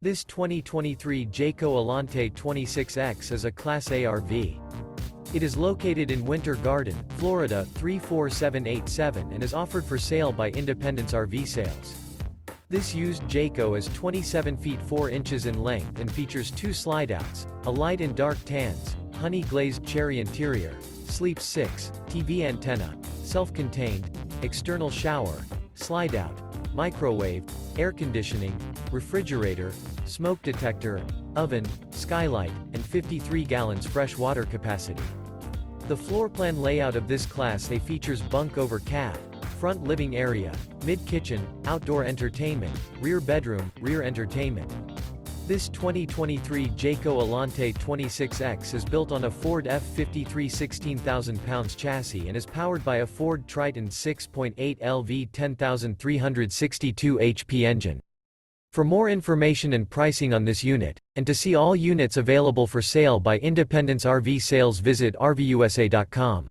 This 2023 Jayco Alante 26X is a Class A RV. It is located in Winter Garden, Florida 34787 and is offered for sale by Independence RV Sales. This used Jayco is 27 feet 4 inches in length and features two slideouts, a light and dark tans, honey glazed cherry interior, sleeps 6, TV antenna, self-contained, external shower, slideout, microwave, air conditioning, refrigerator, smoke detector, oven, skylight, and 53 gallons fresh water capacity. The floor plan layout of this Class A features bunk over cab, front living area, mid-kitchen, outdoor entertainment, rear bedroom, rear entertainment. This 2023 Jayco Alante 26X is built on a Ford F53 16,000 pounds chassis and is powered by a Ford Triton 6.8 LV 10,362 HP engine. For more information and pricing on this unit, and to see all units available for sale by Independence RV Sales, visit RVUSA.com.